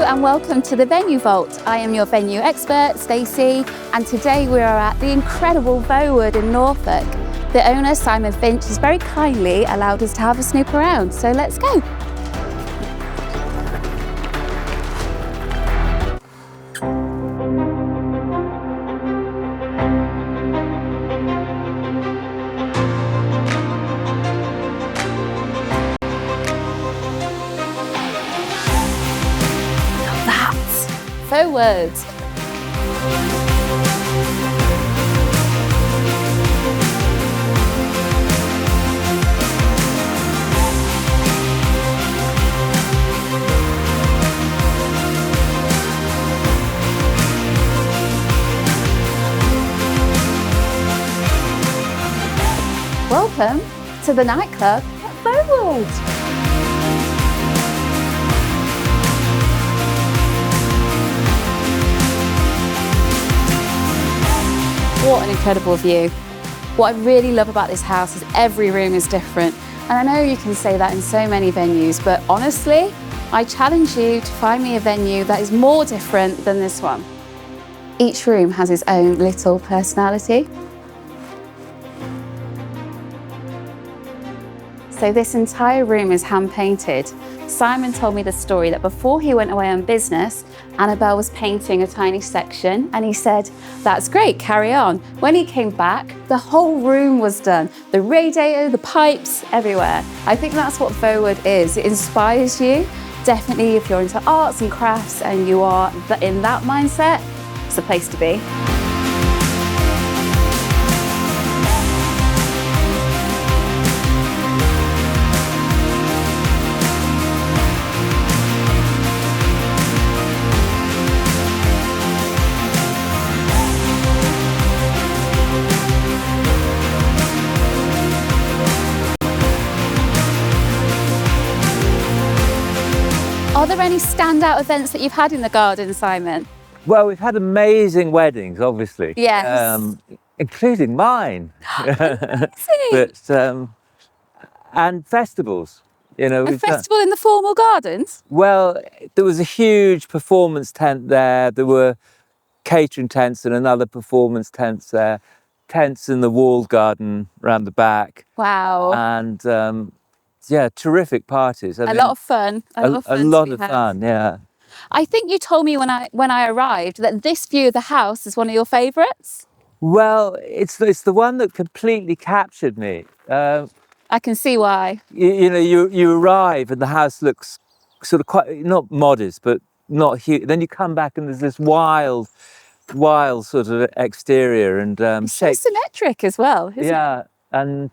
and welcome to the Venue Vault. I am your venue expert, Stacey, and today we are at the incredible Bowwood in Norfolk. The owner, Simon Finch, has very kindly allowed us to have a snoop around, so let's go. Voewood. Welcome to the nightclub at Bowwood. What an incredible view. What I really love about this house is every room is different. And I know you can say that in so many venues, but honestly, I challenge you to find me a venue that is more different than this one. Each room has its own little personality. So this entire room is hand-painted. Simon told me the story that before he went away on business, Annabel was painting a tiny section and he said, "That's great, carry on." When he came back, the whole room was done. The radiator, the pipes, everywhere. I think that's what Voewood is. It inspires you. Definitely if you're into arts and crafts and you are in that mindset, it's the place to be. Are there any standout events that you've had in the garden, Simon? Well, we've had amazing weddings, obviously. Yes. Including mine. And festivals. You know, A festival in the formal gardens? Well, there was a huge performance tent there. There were catering tents and another performance tents there. Tents in the walled garden around the back. Wow. And yeah, terrific parties. A lot of fun. A lot of fun, yeah. I think you told me when I arrived that this view of the house is one of your favourites. Well, it's the one that completely captured me. I can see why. You know, you arrive and the house looks sort of quite, not modest, but not huge. Then you come back and there's this wild sort of exterior and it's so symmetric as well, isn't it? And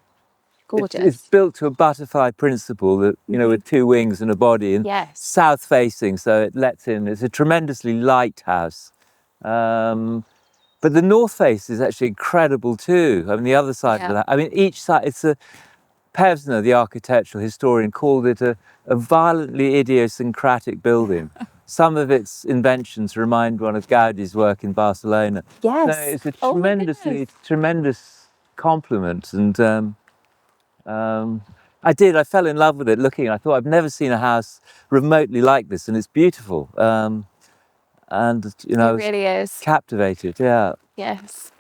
gorgeous. It's built to a butterfly principle that, you know, with two wings and a body and south facing, so it lets in. It's a tremendously light house. But the north face is actually incredible too. I mean, the other side of that, I mean, each side, it's a, Pevsner, the architectural historian, called it a violently idiosyncratic building. Some of its inventions remind one of Gaudi's work in Barcelona. Yes. So it's a tremendous compliment. And I fell in love with it looking. I thought, I've never seen a house remotely like this, and it's beautiful. And, you know, it really is. Captivated, yeah. Yes.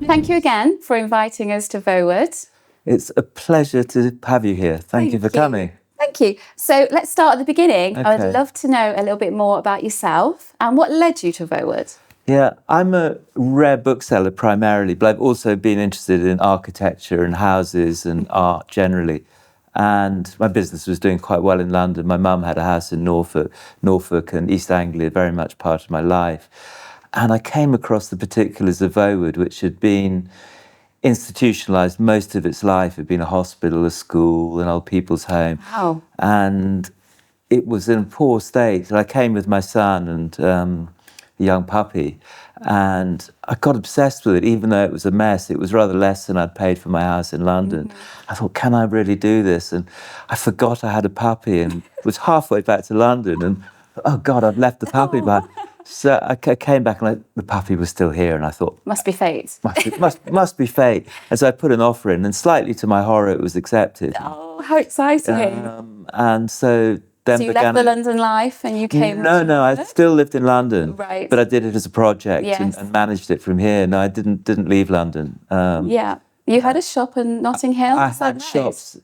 Thank you again for inviting us to Voewood. It's a pleasure to have you here. Thank you for coming. Thank you. So let's start at the beginning. Okay. I would love to know a little bit more about yourself and what led you to Voewood. Yeah, I'm a rare bookseller primarily, but I've also been interested in architecture and houses and art generally. And my business was doing quite well in London. My mum had a house in Norfolk and East Anglia, very much part of my life. And I came across the particulars of Voewood, which had been institutionalised most of its life. It had been a hospital, a school, an old people's home. Wow. And it was in a poor state. And I came with my son and a young puppy, and I got obsessed with it, even though it was a mess. It was rather less than I'd paid for my house in London. I thought, can I really do this? And I forgot I had a puppy and was halfway back to London and, oh God, I'd left the puppy behind. So I came back and the puppy was still here, and I thought, must be fate. must be fate. And so I put an offer in, and slightly to my horror, it was accepted. Oh, how exciting! And so then you left the London life and you came. No, I still lived in London, right? But I did it as a project and managed it from here. No, I didn't leave London. You had a shop in Notting Hill. I had shops.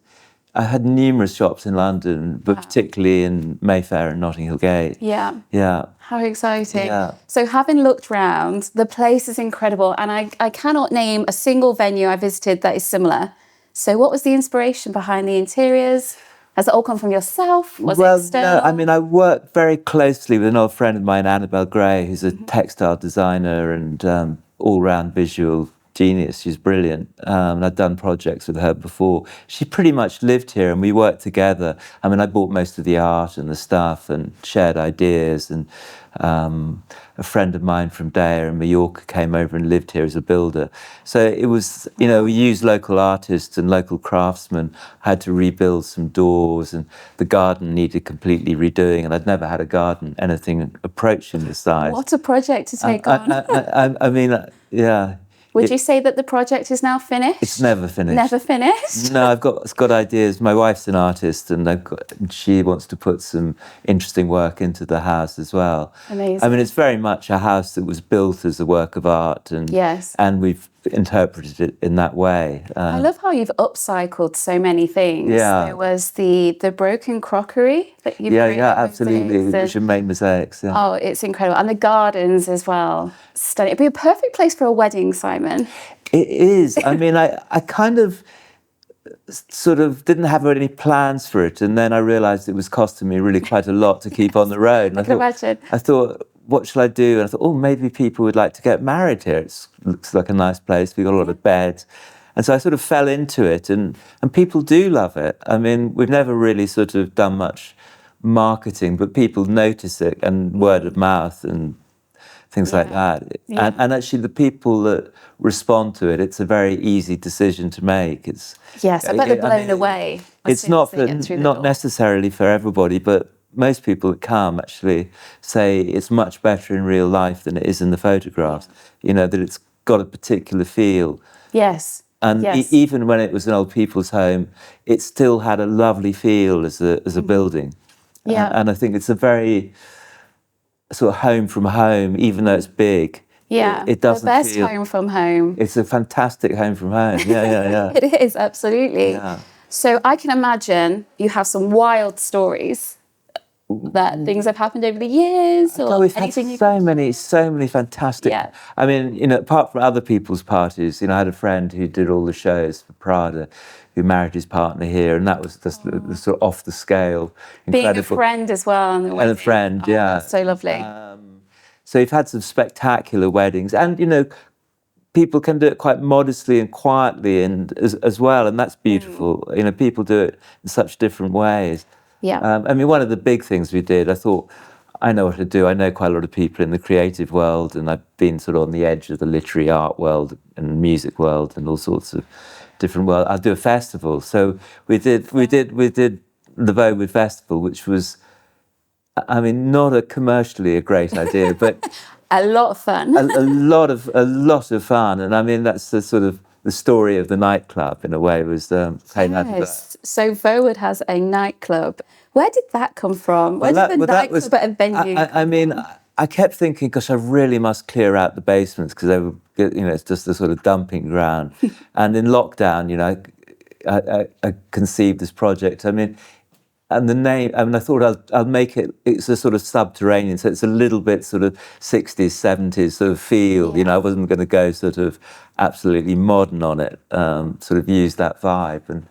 I had numerous shops in London, but particularly in Mayfair and Notting Hill Gate. Yeah. How exciting. Yeah. So having looked round, the place is incredible, and I cannot name a single venue I visited that is similar. So what was the inspiration behind the interiors? Has it all come from yourself? Was it external? No, I mean, I worked very closely with an old friend of mine, Annabel Grey, who's a textile designer and all-round visual genius. She's brilliant. And I'd done projects with her before. She pretty much lived here and we worked together. I mean, I bought most of the art and the stuff and shared ideas. And a friend of mine from Daya in Mallorca came over and lived here as a builder. So it was, we used local artists and local craftsmen. I had to rebuild some doors, and the garden needed completely redoing. And I'd never had a garden, anything approaching this size. What a project to take on. I mean, yeah. Would you say that the project is now finished? It's never finished. Never finished? No, I've got ideas. My wife's an artist, and she wants to put some interesting work into the house as well. Amazing. I mean, it's very much a house that was built as a work of art, and we've interpreted it in that way. I love how you've upcycled so many things. Yeah. There was the broken crockery that you've absolutely. We should make mosaics. Yeah. Oh, it's incredible. And the gardens as well. Stunning. It'd be a perfect place for a wedding, Simon. It is. I mean, I kind of sort of didn't have any plans for it, and then I realised it was costing me really quite a lot to keep on the road. And I can imagine. I thought, what shall I do? And I thought, maybe people would like to get married here. It looks like a nice place. We've got a lot of beds. And so I sort of fell into it, and people do love it. I mean, we've never really sort of done much marketing, but people notice it, and word of mouth and things like that. Yeah. And actually the people that respond to it, it's a very easy decision to make. Yes, I bet they're blown away. It's not necessarily for everybody, but most people that come actually say it's much better in real life than it is in the photographs. That it's got a particular feel. Yes. And even when it was an old people's home, it still had a lovely feel as a building. Yeah. And I think it's a very sort of home from home, even though it's big. Yeah, it doesn't the best home from home. It's a fantastic home from home. Yeah. It is, absolutely. Yeah. So I can imagine you have some wild stories that things have happened over the years, or we've had so many fantastic. Yeah. I mean, apart from other people's parties, I had a friend who did all the shows for Prada, who married his partner here, and that was just the sort of off the scale, incredible. Being a friend as well, and a friend, that's so lovely. So we've had some spectacular weddings, and people can do it quite modestly and quietly, and as well, and that's beautiful. People do it in such different ways. Yeah. I mean, one of the big things we did, I thought, I know what to do. I know quite a lot of people in the creative world, and I've been sort of on the edge of the literary art world and music world and all sorts of different world. I'll do a festival. So we did the Voewood Festival, which was, I mean, not a great idea, but a lot of fun. a lot of fun. And I mean, that's the sort of the story of the nightclub in a way, was came out of that. So Voewood has a nightclub. Where did that come from? Where did the nightclub at a venue I mean, I kept thinking, gosh, I really must clear out the basements, because they were, it's just a sort of dumping ground. And in lockdown, I conceived this project. I mean, and the name, I mean, I thought I'll make it's a sort of subterranean, so it's a little bit sort of 60s, 70s sort of feel. I wasn't going to go sort of absolutely modern on it, sort of use that vibe. And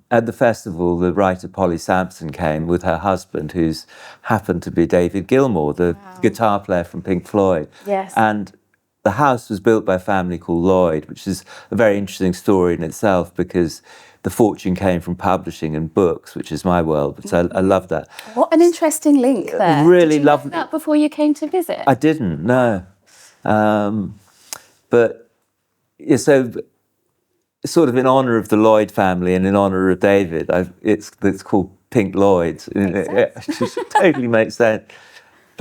at the festival, the writer Polly Sampson came with her husband, who's happened to be David Gilmour, the guitar player from Pink Floyd. Yes. And the house was built by a family called Lloyd, which is a very interesting story in itself, because the fortune came from publishing and books, which is my world. But I love that. What an interesting link there. Really lovely. Did you know that before you came to visit? I didn't, no. But yeah, so sort of in honour of the Lloyd family and in honour of David, it's called Pink Lloyds. It just totally makes sense.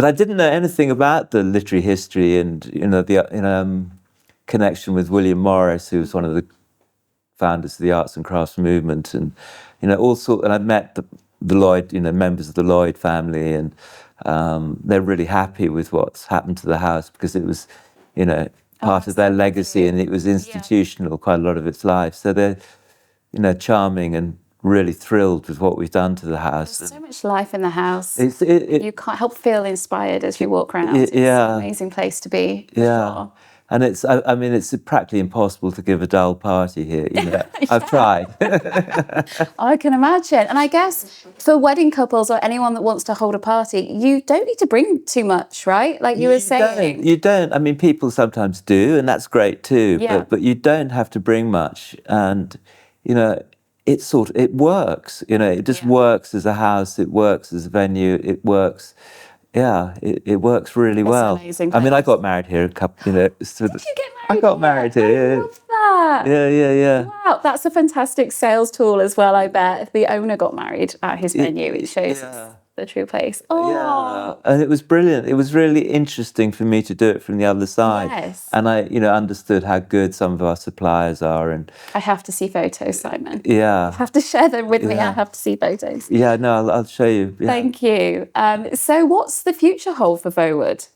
But I didn't know anything about the literary history and, you know, the connection with William Morris, who was one of the founders of the arts and crafts movement, and, you know, also, and I met the Lloyd, you know, members of the Lloyd family, and they're really happy with what's happened to the house because it was, you know, part of their legacy, and it was institutional quite a lot of its life. So they're, you know, charming and really thrilled with what we've done to the house. There's so much life in the house. You can't help feel inspired as you walk around. It's an amazing place to be. Sure. And it's, I mean, it's practically impossible to give a dull party here. You know, I've tried. I can imagine. And I guess for wedding couples or anyone that wants to hold a party, you don't need to bring too much, right? Like you were saying. You don't. I mean, people sometimes do, and that's great too. But you don't have to bring much. And, you know, it works. You know, it just works as a house. It works as a venue. It works. Yeah, it works really well. Amazing. I mean, I got married here a couple, you know. Did you get married? I got married here. I love that. Yeah. Wow, that's a fantastic sales tool as well, I bet. If the owner got married at his venue, it shows it's the true place. Oh. Yeah, and it was brilliant. It was really interesting for me to do it from the other side. Yes. And I, you know, understood how good some of our suppliers are. And I have to see photos, Simon. Yeah. You have to share them with me. I have to see photos. Yeah, no, I'll show you. Yeah. Thank you. So what's the future hold for Voewood?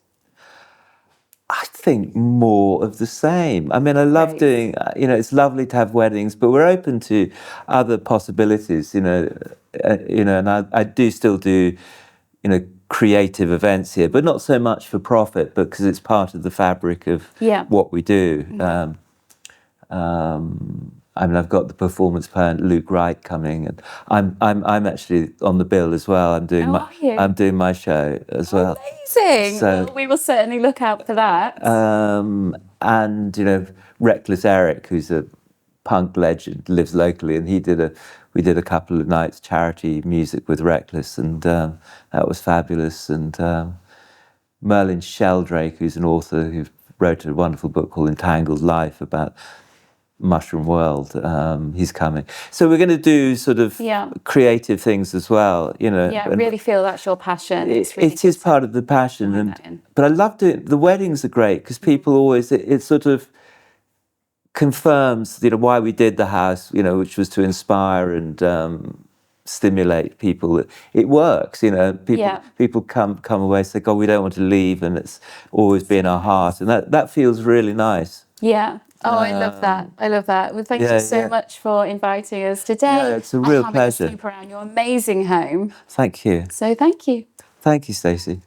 I think more of the same. I mean, I love doing, you know, it's lovely to have weddings, but we're open to other possibilities, you know, and I do still do, you know, creative events here, but not so much for profit, but because it's part of the fabric of what we do. I mean, I've got the performance parent Luke Wright coming, and I'm actually on the bill as well. I'm doing my show as well. Amazing! So, well, we will certainly look out for that. And you know, Reckless Eric, who's a punk legend, lives locally, and we did a couple of nights charity music with Reckless, and that was fabulous. And Merlin Sheldrake, who's an author who wrote a wonderful book called Entangled Life about Mushroom World, he's coming. So we're going to do sort of creative things as well, you know. Yeah, I really feel that's your passion. It is part of the passion. But I love doing, the weddings are great because people always, it sort of confirms, you know, why we did the house, you know, which was to inspire and stimulate people. It works, you know. People come away and say, God, we don't want to leave, and it's always been our heart. And that feels really nice. Yeah. Oh, I love that. I love that. Well, thank you so much for inviting us today. Yeah, it's a real pleasure. Around your amazing home. Thank you. So thank you. Thank you, Stacey.